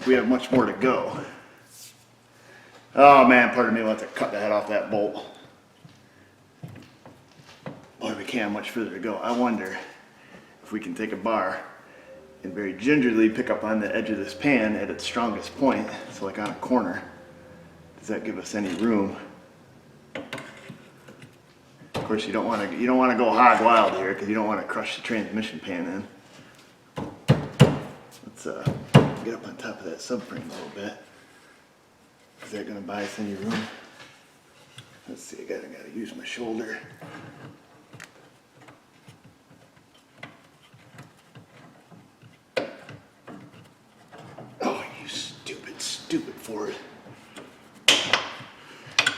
we have much more to go. Oh man, pardon me, we'll have to cut the head off that bolt. Boy, we can't have much further to go. I wonder if we can take a bar and very gingerly pick up on the edge of this pan at its strongest point, so like on a corner. Does that give us any room? Of course, you don't want to go hog wild here because you don't want to crush the transmission pan in. Let's get up on top of that subframe a little bit. Is that going to buy us any room? Let's see. I gotta use my shoulder. Oh, you stupid Ford.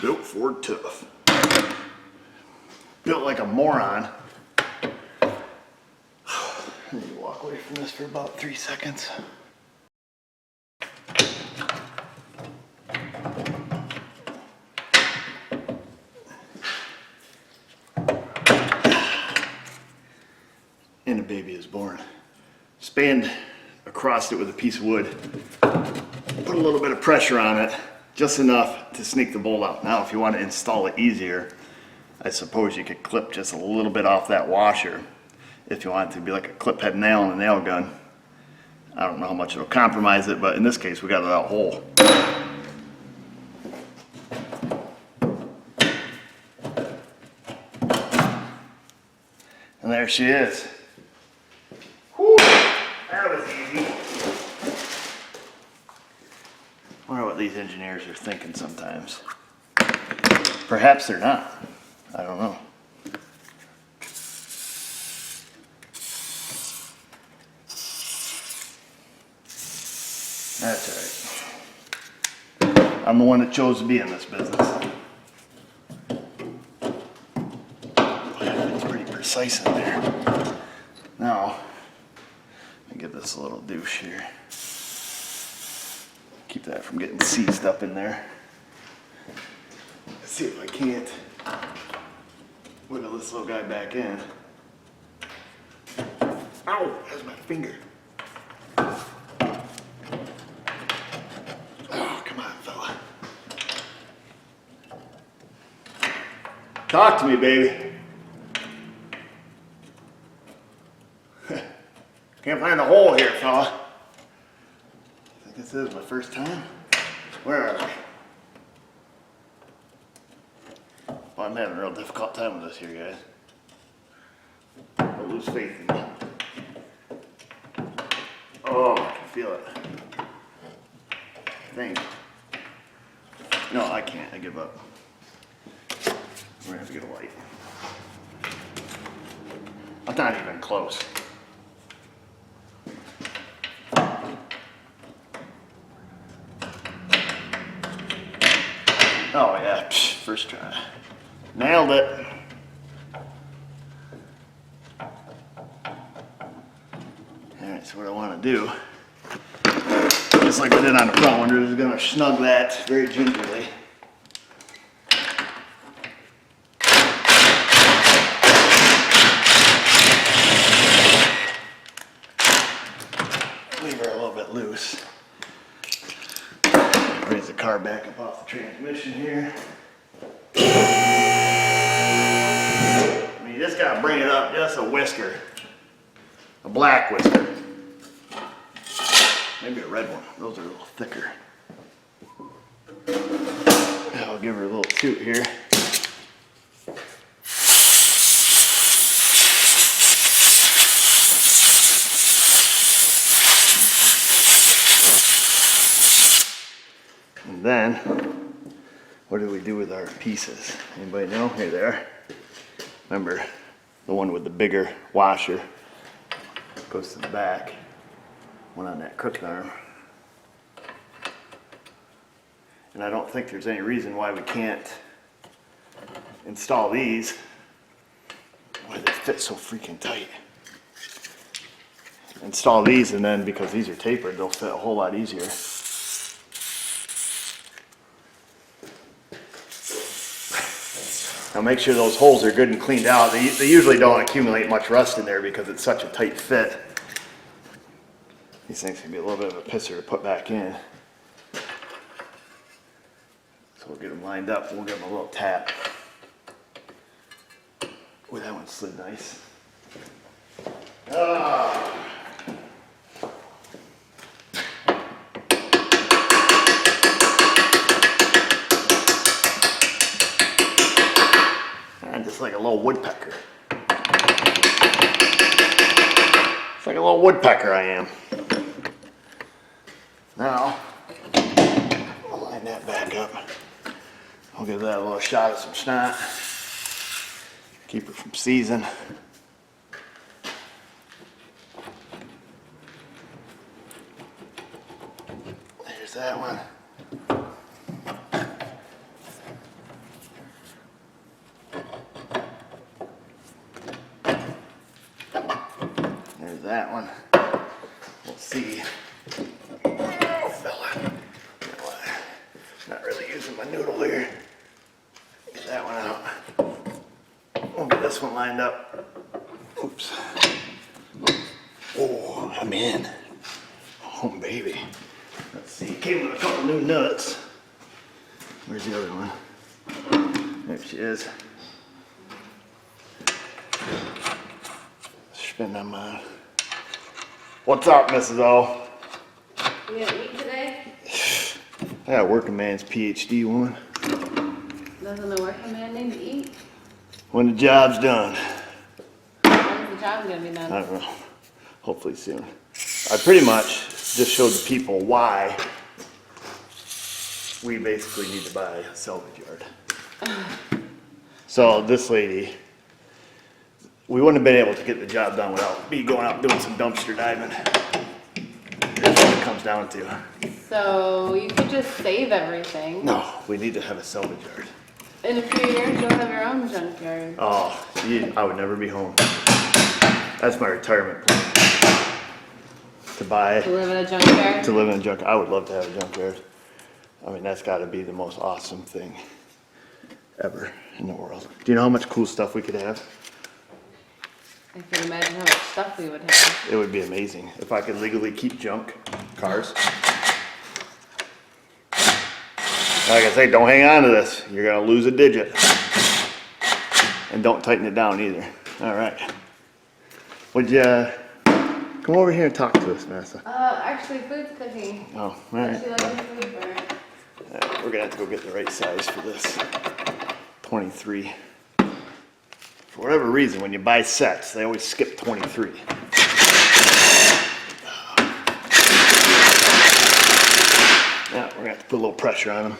Built Ford tough. Built like a moron. Let me walk away from this for about 3 seconds. And a baby is born. Spanned across it with a piece of wood. Put a little bit of pressure on it, just enough to sneak the bolt out. Now if you want to install it easier, I suppose you could clip just a little bit off that washer if you want it to be like a clip head nail in a nail gun. I don't know how much it'll compromise it, but in this case we got it out whole. And there she is. Whew, that was easy. I wonder what these engineers are thinking sometimes. Perhaps they're not. I don't know. That's all right. I'm the one that chose to be in this business. It's pretty precise in there. Now, let me give this a little douche here. Keep that from getting seized up in there. Let's see if I can't wiggle this little guy back in. Ow, that's my finger. Oh, come on, fella. Talk to me, baby. Can't find the hole here, fella. I think this is my first time. Where are they? Well, I'm having a real difficult time with this here, guys. Don't lose faith in me. Oh, I can feel it. Dang. No, I can't. I give up. We're gonna have to get a light. I'm not even close. Oh yeah, first try. Nailed it. Alright, so what I want to do, just like I did on the front one, is going to snug that very gingerly. Leave her a little bit loose. Raise the car back up off the transmission here. I mean, you just gotta bring it up just a whisker. A black whisker. Maybe a red one. Those are a little thicker. I'll give her a little toot here. And then, what do we do with our pieces? Anybody know? Here they are. Remember, the one with the bigger washer goes to the back. One on that crooked arm. And I don't think there's any reason why we can't install these. Why they fit so freaking tight. Install these, and then because these are tapered, they'll fit a whole lot easier. Now make sure those holes are good and cleaned out. They usually don't accumulate much rust in there because it's such a tight fit. These things can be a little bit of a pisser to put back in. So we'll get them lined up. We'll give them a little tap. Ooh, that one slid nice. Ah. And just like a little woodpecker. It's like a little woodpecker I am. Now, I'll line that back up. I'll give that a little shot of some snot. Keep it from seizing. There's that one. There's that one. We'll see. Oh, fella. You know what? Not really using my noodle here. Get that one out. We'll get this one lined up. Oops. Oh, I'm in. Oh, baby. Let's see. Came with a couple new nuts. Where's the other one? There she is. Spin them on. What's up, Mrs. O? You gonna eat today? I got a working man's PhD one. Doesn't the working man need to eat? When the job's done. When's the job gonna be done? I don't know. Hopefully soon. I pretty much just showed the people why we basically need to buy a salvage yard. So this lady, we wouldn't have been able to get the job done without me going out and doing some dumpster diving. That's what it comes down to. So you could just save everything. No, we need to have a salvage yard. In a few years, you'll have your own junkyard. Oh, I would never be home. That's my retirement plan. To buy, To live in a junkyard? to live in a junkyard. I would love to have a junkyard. I mean, that's gotta be the most awesome thing ever in the world. Do you know how much cool stuff we could have? I can imagine how much stuff we would have. It would be amazing if I could legally keep junk cars. Like I say, don't hang on to this. You're gonna lose a digit. And don't tighten it down either. All right. Would you come over here and talk to us, Vanessa? Actually, food's cooking. Oh, all What right. you like your food for? All right. We're gonna have to go get the right size for this. 23. For whatever reason, when you buy sets, they always skip 23. Now we're gonna have to put a little pressure on them.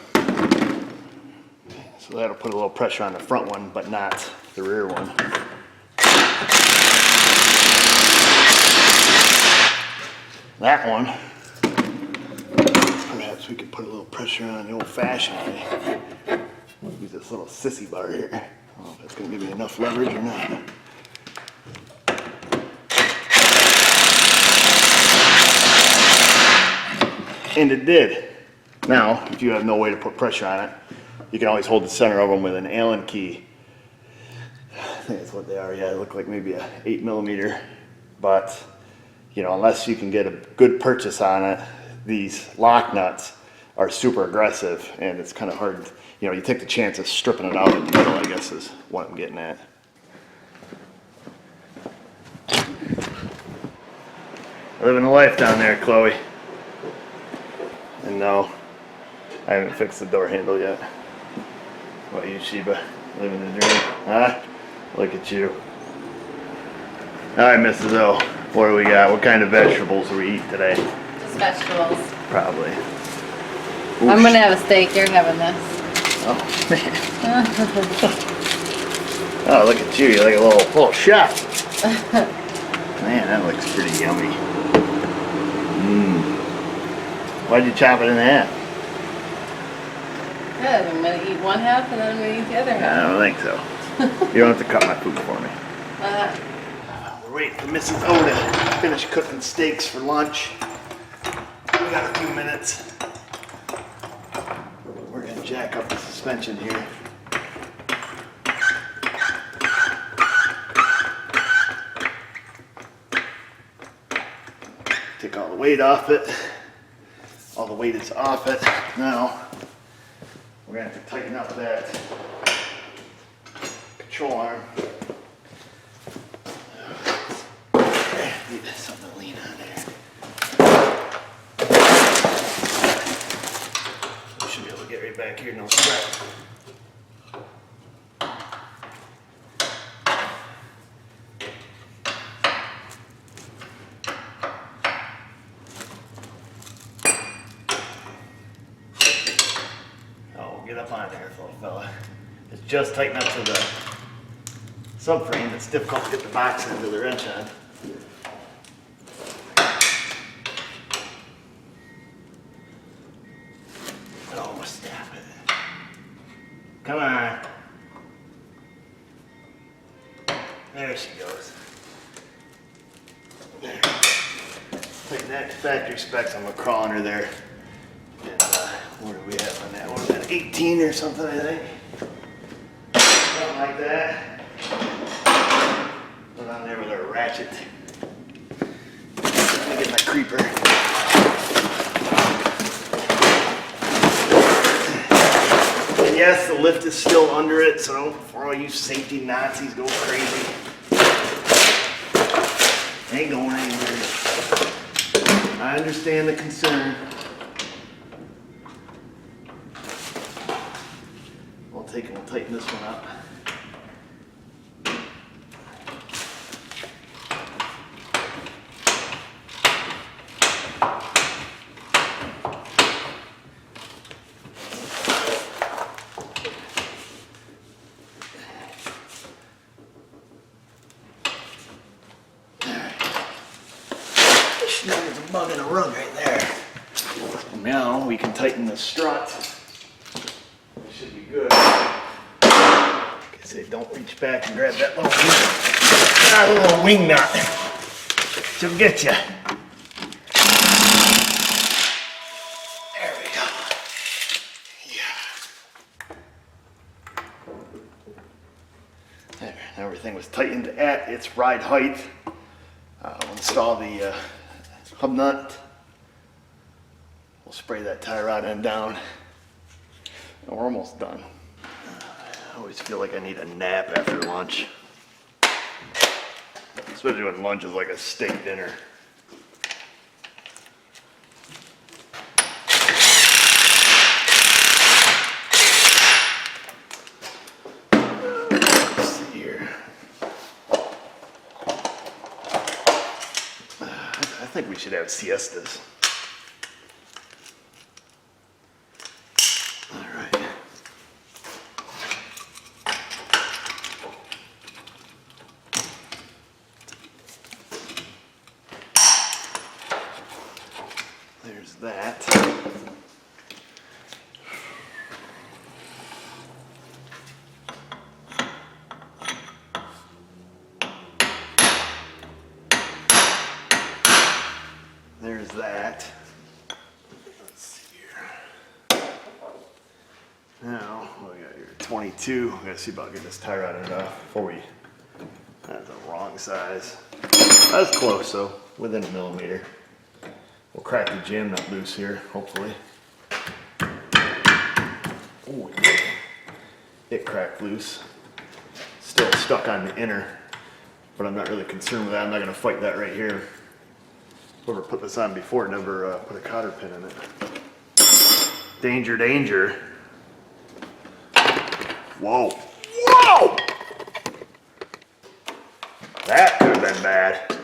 So that'll put a little pressure on the front one, but not the rear one. That one, perhaps we could put a little pressure on the old-fashioned way. Use this little sissy bar here. I don't know if that's gonna give me enough leverage or not. And it did. Now, if you have no way to put pressure on it, you can always hold the center of them with an Allen key. I think that's what they are. Yeah, they look like maybe a 8mm, but you know, unless you can get a good purchase on it, these lock nuts are super aggressive, and it's kind of hard. You know, you take the chance of stripping it out in the middle, I guess is what I'm getting at. Living a life down there, Chloe. And no, I haven't fixed the door handle yet. What about you, Sheba? Living the dream, huh? Look at you. All right, Mrs. O, what do we got? What kind of vegetables do we eat today? Just vegetables. Probably. I'm gonna have a steak. You're having this. Oh, man. Oh, look at you. You're like a little chef. Man, that looks pretty yummy. Mmm. Why'd you chop it in half? Good. I'm gonna eat one half and then I'm gonna eat the other I half. don't think so. You don't have to cut my food for me. We're waiting for Mrs. O to finish cooking steaks for lunch. We got a few minutes. We're gonna jack up the suspension here. Take all the weight off it. All the weight is off it. Now, we're gonna have to tighten up that control arm. Need something to lean on there. We should be able to get right back here, no sweat. Get up on there, little fella. It's just tighten up to the subframe. It's difficult to get the box into the wrench on. Oh, snap it. Come on. There she goes. There. Tighten that to factory specs. I'm gonna crawl under there. And what do we have on that? What was that? 18 or something, I think. Something like that. Put on there with our ratchet. Let me get my creeper. And yes, the lift is still under it, so don't, for all you safety Nazis, go crazy. Ain't going anywhere. I understand the concern. We'll tighten this one up. There's a bug in a rug right there. Now we can tighten the strut. Should be good. Say don't reach back and grab that little wing nut. She'll get you. There we go. Yeah. There, everything was tightened at its ride height. We'll install the hub nut. We'll spray that tie rod end down. And we're almost done. I always feel like I need a nap after lunch. Especially when lunch is like a steak dinner. Let's see here. I think we should have siestas. There's that. There's that. Let's see here. Now, what we got here? 22. I gotta see about getting this tie rod off before we. That's the wrong size. That's close though, within a millimeter. We'll crack the jam nut loose here, hopefully. Oh, it cracked loose. Still stuck on the inner, but I'm not really concerned with that. I'm not going to fight that right here. Whoever put this on before never put a cotter pin in it. Danger, danger. Whoa. Whoa! That could have been bad.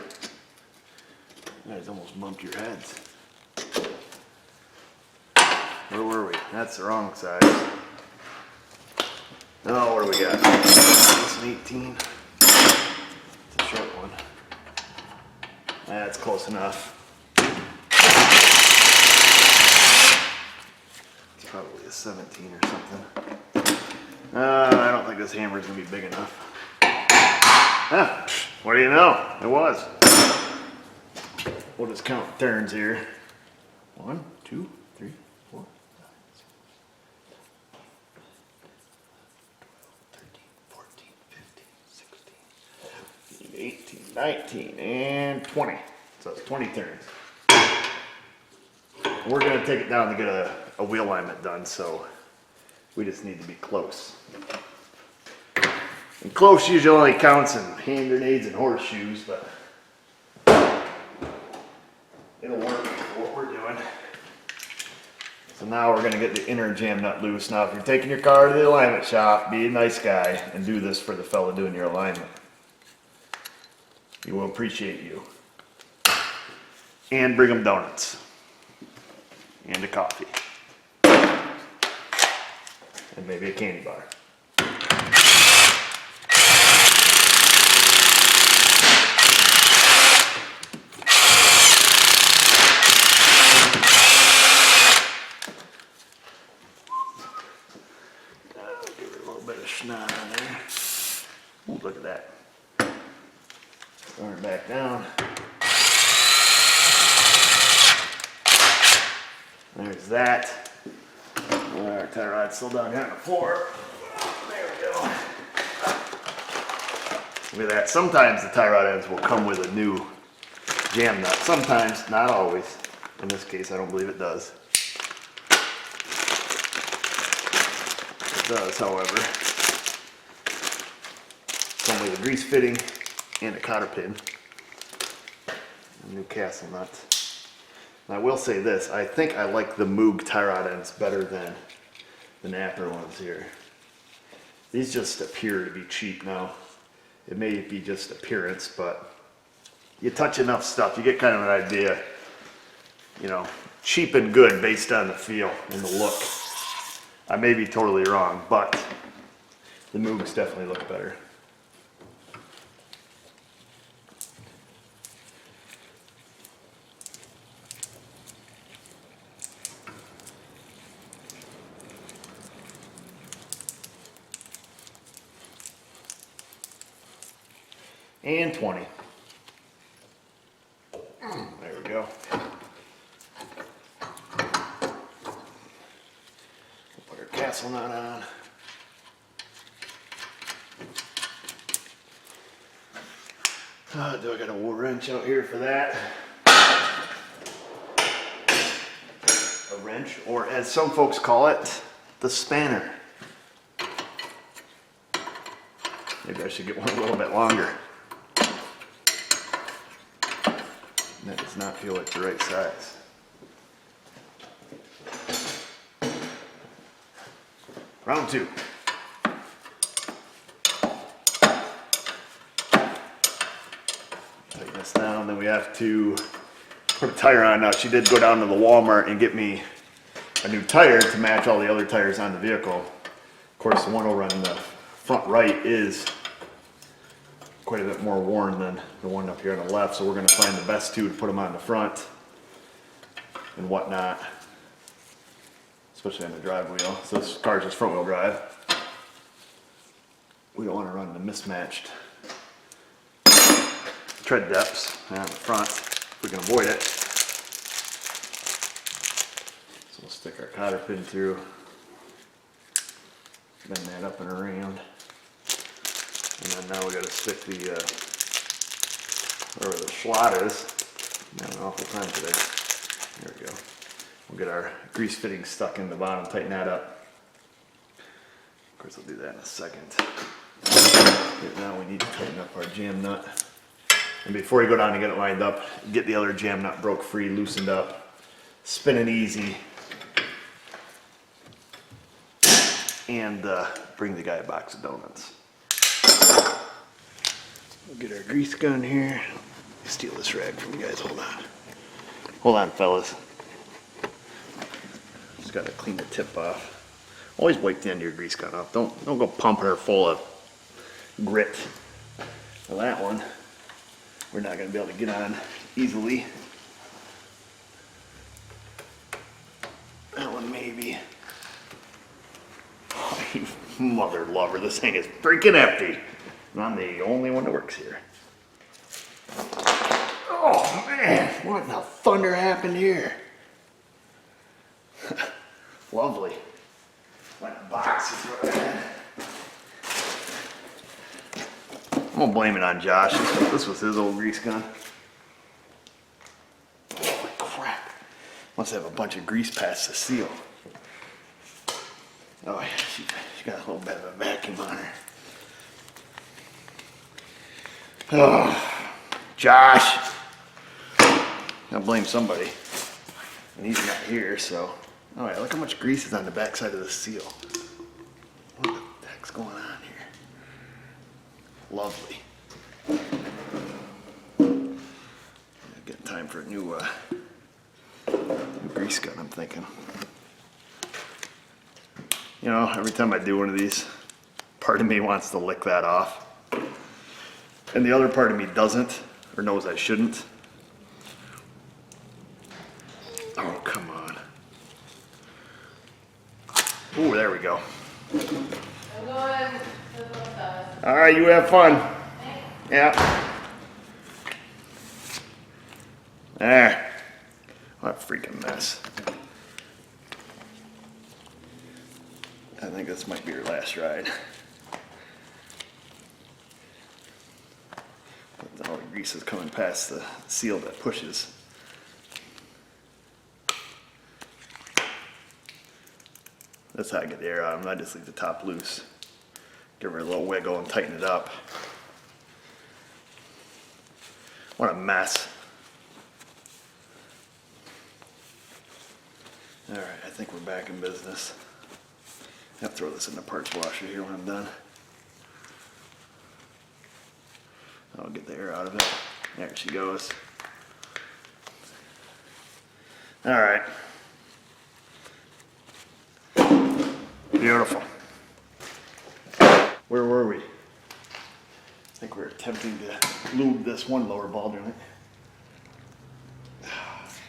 You guys almost bumped your heads. Where were we? That's the wrong size. Oh, what do we got? That's an 18. It's a short one. That's close enough. It's probably a 17 or something. I don't think this hammer is going to be big enough. Ah, what do you know? It was. We'll just count turns here. 1, 2, 3, 4, 5, 6, 13, 14, 15, 16, 18, 19, and 20. So it's 20 turns. We're gonna take it down to get a wheel alignment done, so we just need to be close. And close usually only counts in hand grenades and horseshoes, but it'll work for what we're doing. So now we're gonna get the inner jam nut loose. Now if you're taking your car to the alignment shop, be a nice guy and do this for the fella doing your alignment. He will appreciate you. And bring them donuts. And a coffee. And maybe a candy bar. Give her a little bit of snot on there. Ooh, look at that. Turn it back down. There's that. Our tie rod's still down here on the floor. There we go. Look at that. Sometimes the tie rod ends will come with a new jam nut. Sometimes, not always. In this case, I don't believe it does. It does, however. Come with a grease fitting and a cotter pin. A new castle nut. And I will say this, I think I like the Moog tie rod ends better than the Napper ones here. These just appear to be cheap now. It may be just appearance, but you touch enough stuff, you get kind of an idea, you know, cheap and good based on the feel and the look. I may be totally wrong, but the Moogs definitely look better. And 20. There we go. We'll put our castle nut on. Do I got a wrench out here for that? A wrench, or as some folks call it, the spanner. Maybe I should get one a little bit longer. That does not feel like the right size. Round two. Tighten this down, then we have to put a tire on. Now she did go down to the Walmart and get me a new tire to match all the other tires on the vehicle. Of course, the one over on the front right is quite a bit more worn than the one up here on the left, so we're going to find the best two to put them on the front and whatnot, especially on the drive wheel. So this car's just front wheel drive. We don't want to run the mismatched tread depths on the front if we can avoid it. So we'll stick our cotter pin through, bend that up and around. And then now we got to stick the, wherever the slot is. I'm having an awful time today. There we go. We'll get our grease fitting stuck in the bottom, tighten that up. Of course, I'll do that in a second. Right now we need to tighten up our jam nut. And before you go down and get it lined up, get the other jam nut broke free, loosened up, spinning easy. And bring the guy a box of donuts. We'll get our grease gun here. Steal this rag from you guys. Hold on. Hold on, fellas. Just gotta clean the tip off. Always wipe the end of your grease gun off. Don't go pumping her full of grit. Well, that one we're not gonna be able to get on easily. That one maybe. Oh, you mother lover, this thing is freaking empty. And I'm the only one that works here. Oh man, what in the thunder happened here? Lovely. Like boxes right there. I'm gonna blame it on Josh. This was his old grease gun. Holy crap. must have a bunch of grease past the seal. Oh yeah, she got a little bit of a vacuum on her. Oh, Josh. I'll blame somebody. And he's not here, so. All right, look how much grease is on the backside of the seal. What the heck's going on here? Lovely. Getting time for a new grease gun, I'm thinking. You know, every time I do one of these, part of me wants to lick that off. And the other part of me doesn't, or knows I shouldn't. Oh, come on. Ooh, there we go. I'm going to the post office. All right, you have fun. Thanks. Yeah. There. What a freaking mess. I think this might be your last ride. But all the grease is coming past the seal that pushes. That's how I get the air out of them. I just leave the top loose. Give her a little wiggle and tighten it up. What a mess. All right, I think we're back in business. I'll throw this in the parts washer here when I'm done. I'll get the air out of it. There she goes. All right. Beautiful. Where were we? I think we were attempting to lube this one lower ball joint.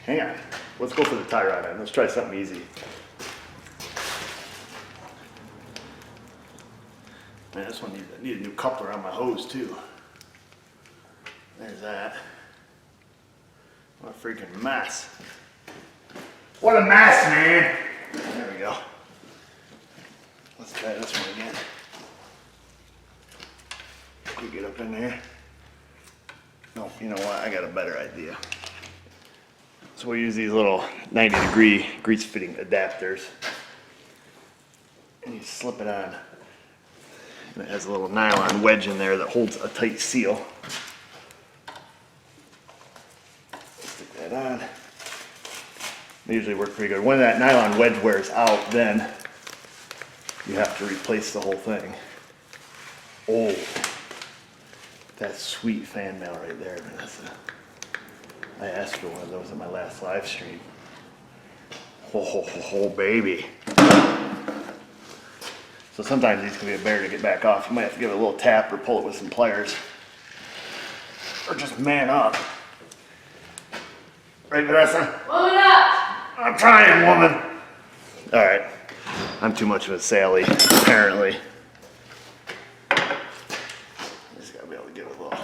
Hang on. Let's go for the tie rod end. Let's try something easy. Man, this one need a new coupler on my hose too. There's that. What a freaking mess. What a mess, man. There we go. Let's try this one again. Can we get up in there? No, you know what? I got a better idea. So we use these little 90-degree grease fitting adapters. And you slip it on. And it has a little nylon wedge in there that holds a tight seal. Stick that on. They usually work pretty good. When that nylon wedge wears out, then you have to replace the whole thing. Oh, that's sweet fan mail right there, Vanessa. I asked for one of those at my last live stream. Oh, baby. So sometimes these can be a bear to get back off. You might have to give it a little tap or pull it with some pliers. Or just man up. Right, Vanessa? Woman up! I'm trying, woman. All right. I'm too much of a Sally, apparently. Just gotta be able to give it a little.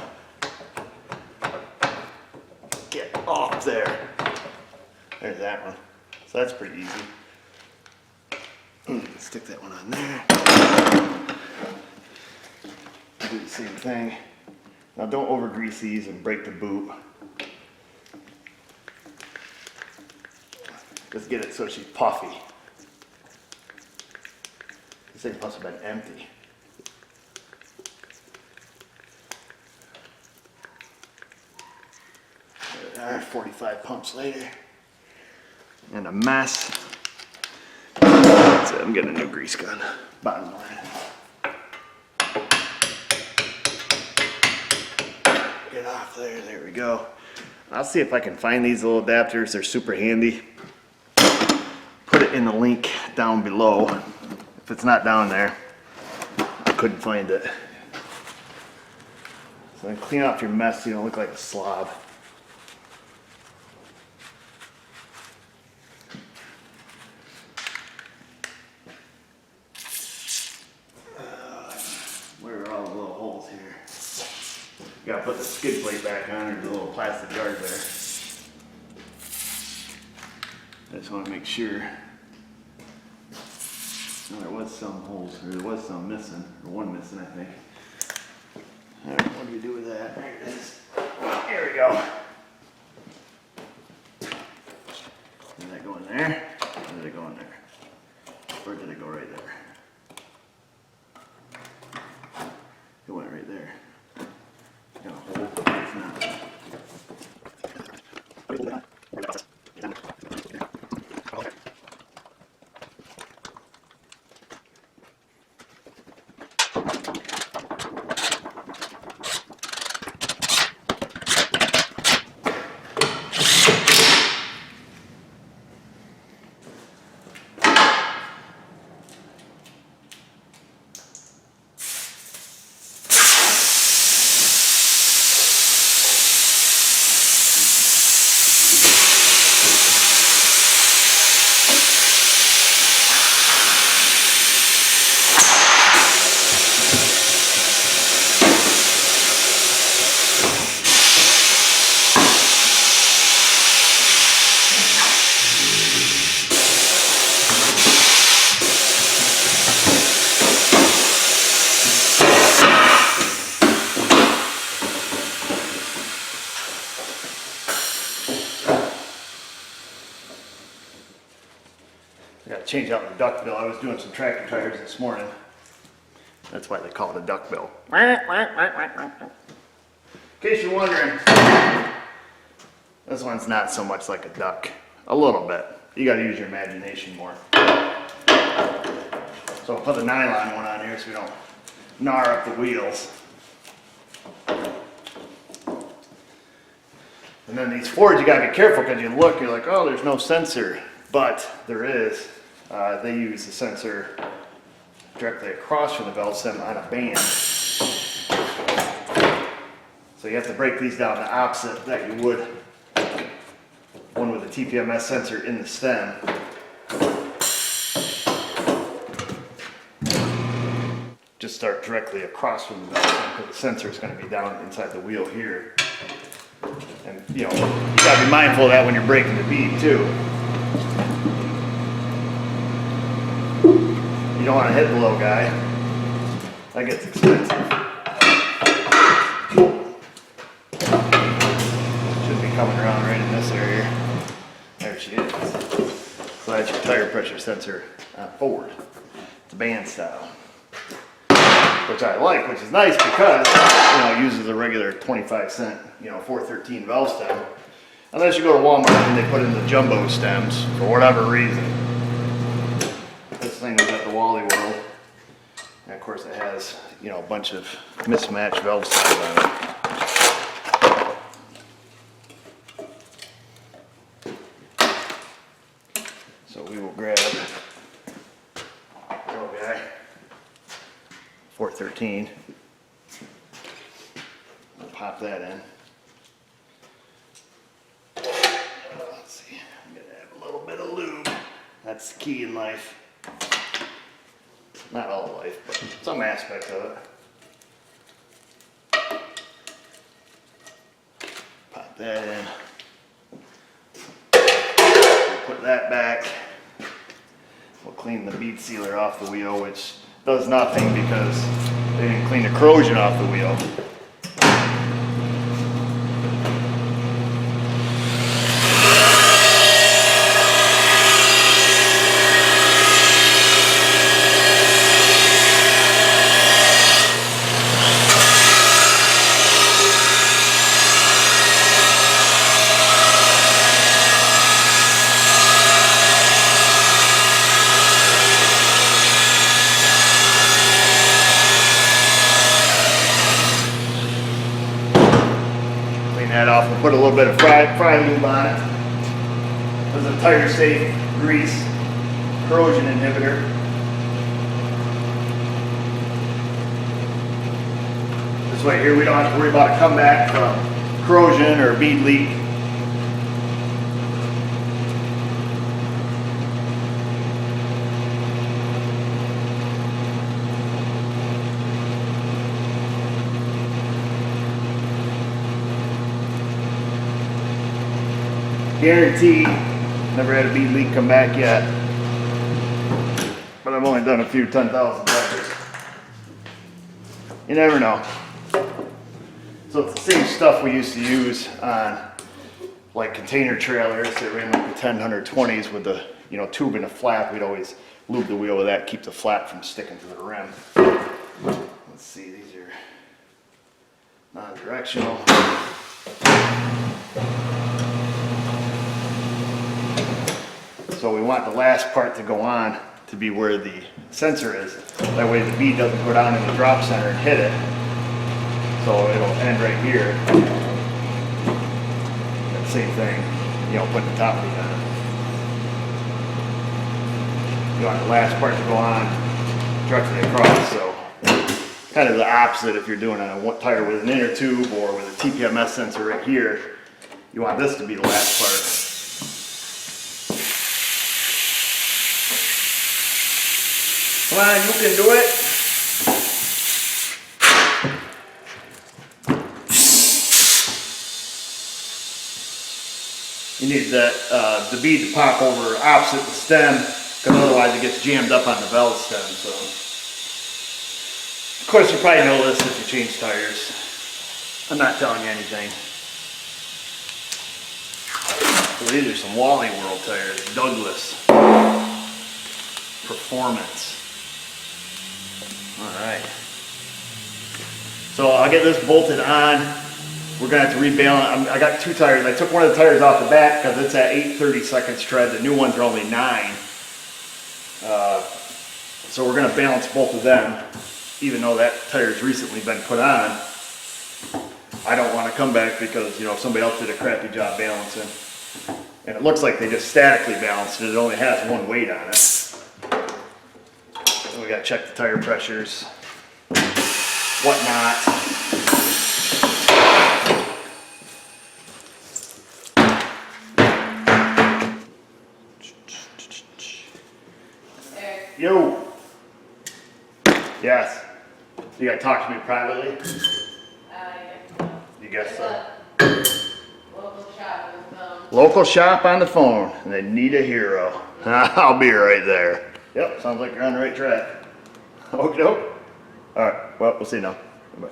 Get off there. There's that one. So that's pretty easy. Stick that one on there. Do the same thing. Now don't over grease these and break the boot. Just get it so she's puffy. This thing must have been empty. 45 pumps later. And a mess. That's it, I'm getting a new grease gun. Bottom line. Get off there, there we go. I'll see if I can find these little adapters. They're super handy. Put it in the link down below. If it's not down there, I couldn't find it. So then clean off your mess so you don't look like a slob. Where are all the little holes here? You gotta put the skid plate back on, or the little plastic guard there. I just want to make sure. Well, there was some holes, or there was some missing, or one missing, I think. All right, what do we do with that? There it is. There we go. And that go right there. You know, it's not. I gotta change out the duck bill. I was doing some tractor tires this morning. That's why they call it a duck bill. In case you're wondering, this one's not so much like a duck. A little bit. You gotta use your imagination more. So I'll put the nylon one on here so we don't gnar up the wheels. And then these Fords, you gotta be careful because you look, you're like, oh, there's no sensor. But there is. They use the sensor directly across from the belt stem on a band. So you have to break these down the opposite that you would one with a TPMS sensor in the stem. Just start directly across from the belt stem because the sensor is going to be down inside the wheel here. And you know, you got to be mindful of that when you're breaking the bead too. You don't want to hit the little guy. That gets expensive. Should be coming around right in this area. There she is. So that's your tire pressure sensor forward. It's a band style. Which I like, which is nice because, you know, it uses a regular 25-cent, you know, 413 valve stem. Unless you go to Walmart and they put in the jumbo stems for whatever reason. This thing was at the Wally World. And of course it has, you know, a bunch of mismatched valve stems on it. So we will grab the little guy, 413. We'll pop that in. Let's see, I'm gonna have a little bit of lube. That's the key in life. Not all of life, but some aspects of it. Pop that in. Put that back. We'll clean the bead sealer off the wheel, which does nothing because they didn't clean the corrosion off the wheel. That off and put a little bit of fry lube on it. This is a tire safe grease corrosion inhibitor. This way here we don't have to worry about a comeback from corrosion or bead leak. Guaranteed, never had a bead leak come back yet. But I've only done a few 10,000 tires. You never know. So it's the same stuff we used to use on like container trailers that ran like the 10-120s with the, you know, tube and a flap. We'd always lube the wheel with that, keep the flap from sticking to the rim. Let's see, these are non-directional. So we want the last part to go on to be where the sensor is. That way the bead doesn't go down in the drop center and hit it. So it'll end right here. That same thing, you know, put the top bead on. You want the last part to go on directly across, so kind of the opposite if you're doing on a tire with an inner tube or with a TPMS sensor right here. You want this to be the last part. Come on, you can do it. You need that the bead to pop over opposite the stem, because otherwise it gets jammed up on the valve stem. So, of course, you probably know this if you change tires. I'm not telling you anything. So these are some Wally World tires, Douglas Performance. All right. So I'll get this bolted on. We're gonna have to rebalance. I got two tires. I took one of the tires off the back because it's at 8/32 tread. The new ones are only 9. So we're gonna balance both of them, even though that tire's recently been put on. I don't want to come back because, you know, somebody else did a crappy job balancing. And it looks like they just statically balanced it. It only has one weight on it. So we gotta check the tire pressures, whatnot. Yo. Yes. You gotta talk to me privately? You guess so? Local shop on the phone. Local shop on the phone. They need a hero. I'll be right there. Yep, sounds like you're on the right track. Okie doke. Alright, well, we'll see now. Bye.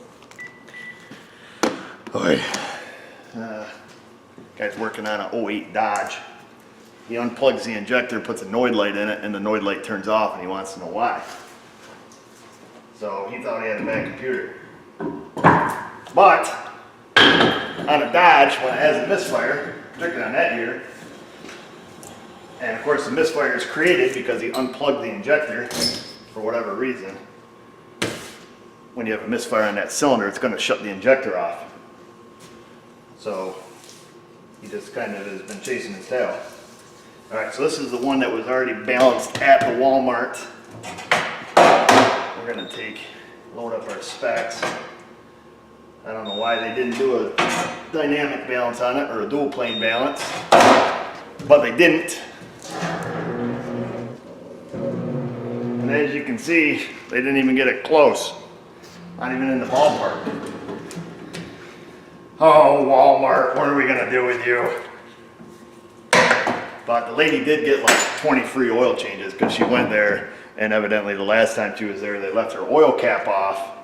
Alright. Guy's working on an '08 Dodge. He unplugs the injector, puts a Noid light in it, and the Noid light turns off, and he wants to know why. So he thought he had a bad computer. But on a Dodge, when it has a misfire, particularly on that year, and of course the misfire is created because he unplugged the injector for whatever reason. When you have a misfire on that cylinder, it's going to shut the injector off. So he just kind of has been chasing his tail. Alright, so this is the one that was already balanced at the Walmart. We're going to load up our specs. I don't know why they didn't do a dynamic balance on it or a dual plane balance, but they didn't. And as you can see, they didn't even get it close. Not even in the ballpark. Oh, Walmart, what are we going to do with you? But the lady did get like 20 free oil changes because she went there, and evidently the last time she was there they left her oil cap off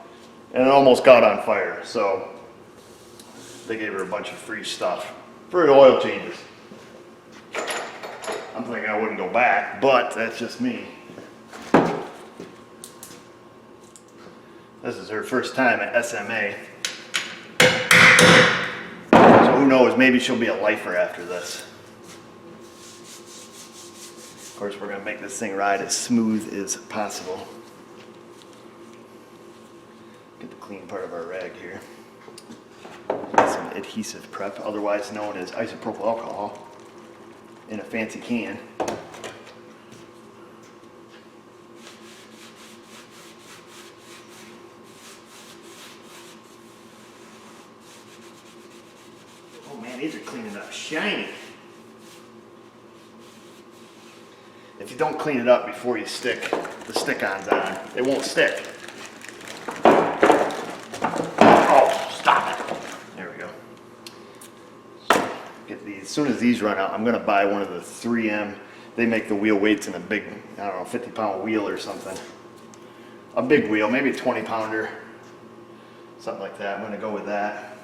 and it almost got on fire. So they gave her a bunch of free stuff. Free oil changes. I'm thinking I wouldn't go back, but that's just me. This is her first time at SMA. So who knows, maybe she'll be a lifer after this. Of course, we're going to make this thing ride as smooth as possible. Get the clean part of our rag here. Some adhesive prep, otherwise known as isopropyl alcohol, in a fancy can. Oh man, these are cleaning up shiny. If you don't clean it up before you stick the stick-ons on, they won't stick. Oh, stop it. There we go. So get these. As soon as these run out, I'm going to buy one of the 3M. They make the wheel weights in a big, I don't know, 50-pound wheel or something. A big wheel, maybe a 20-pounder. Something like that. I'm going to go with that.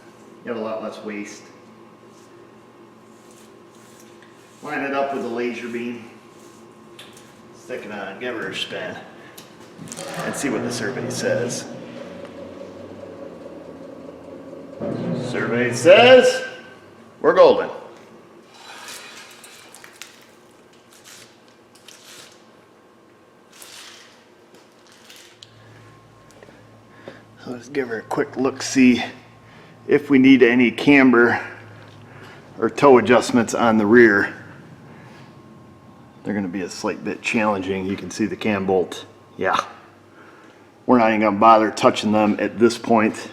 You have a lot less waste. Line it up with the laser beam. Stick it on, give her a spin, and see what the survey says. Survey says we're golden. So let's give her a quick look, see if we need any camber or toe adjustments on the rear. They're going to be a slight bit challenging. You can see the cam bolt. Yeah. We're not even going to bother touching them at this point.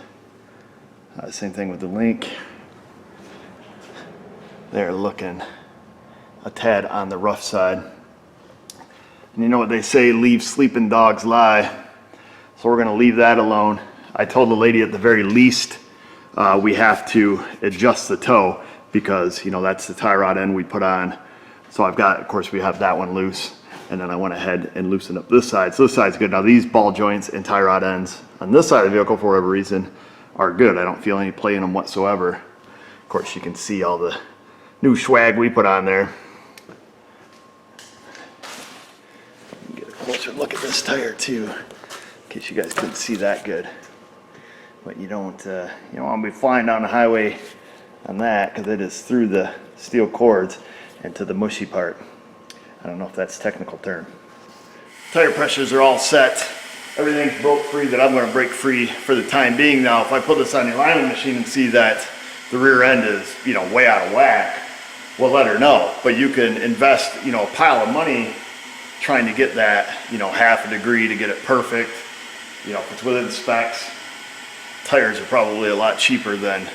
Same thing with the link. They're looking a tad on the rough side. And you know what they say, leave sleeping dogs lie. So we're going to leave that alone. I told the lady at the very least we have to adjust the toe because, you know, that's the tie rod end we put on. So I've got, of course, we have that one loose, and then I went ahead and loosened up this side. So this side's good. Now these ball joints and tie rod ends on this side of the vehicle, for whatever reason, are good. I don't feel any play in them whatsoever. Of course, you can see all the new swag we put on there. Get a closer look at this tire too, in case you guys couldn't see that good. But you don't want to be flying down the highway on that because it is through the steel cords and to the mushy part. I don't know if that's a technical term. Tire pressures are all set. Everything's broke free that I'm going to break free for the time being. Now, if I put this on the alignment machine and see that the rear end is, you know, way out of whack, we'll let her know. But you can invest, you know, a pile of money trying to get that, you know, half a degree to get it perfect. You know, if it's within the specs, tires are probably a lot cheaper than,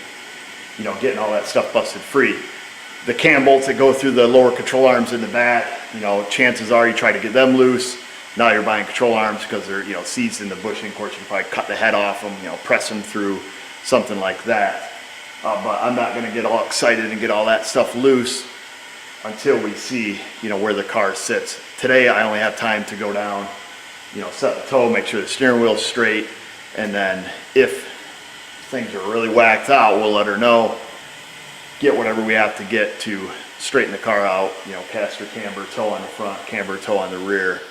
you know, getting all that stuff busted free. The cam bolts that go through the lower control arms in the back, you know, chances are you try to get them loose. Now you're buying control arms because they're, you know, seized in the bushing. Of course, you can probably cut the head off them, you know, press them through, something like that. But I'm not going to get all excited and get all that stuff loose until we see, you know, where the car sits. Today, I only have time to go down, you know, set the toe, make sure the steering wheel's straight, and then if things are really whacked out, we'll let her know. Get whatever we have to get to straighten the car out, you know, caster camber, toe on the front, camber, toe on the rear,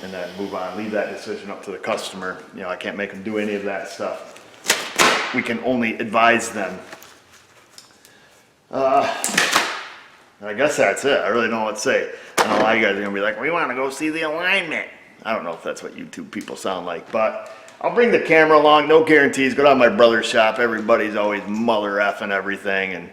and then move on. Leave that decision up to the customer. You know, I can't make them do any of that stuff. We can only advise them. I guess that's it. I really don't know what to say. I know a lot of you guys are gonna be like, we want to go see the alignment. I don't know if that's what YouTube people sound like, but I'll bring the camera along, no guarantees. Go down to my brother's shop. Everybody's always mother effing everything, and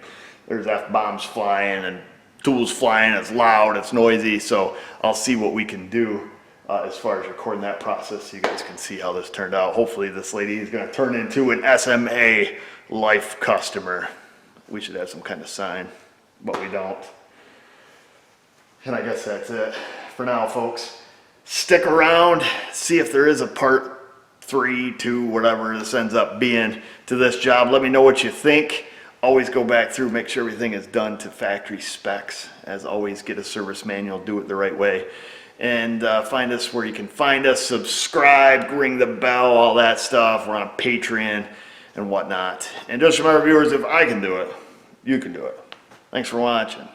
there's F-bombs flying and tools flying. It's loud, it's noisy, so I'll see what we can do as far as recording that process so you guys can see how this turned out. Hopefully this lady is going to turn into an SMA life customer. We should have some kind of sign, but we don't. And I guess that's it for now, folks. Stick around, see if there is a part 3, 2, whatever this ends up being to this job. Let me know what you think. Always go back through, make sure everything is done to factory specs. As always, get a service manual, do it the right way. And find us where you can find us, subscribe, ring the bell, all that stuff. We're on Patreon and whatnot. And just remember, viewers, if I can do it, you can do it. Thanks for watching.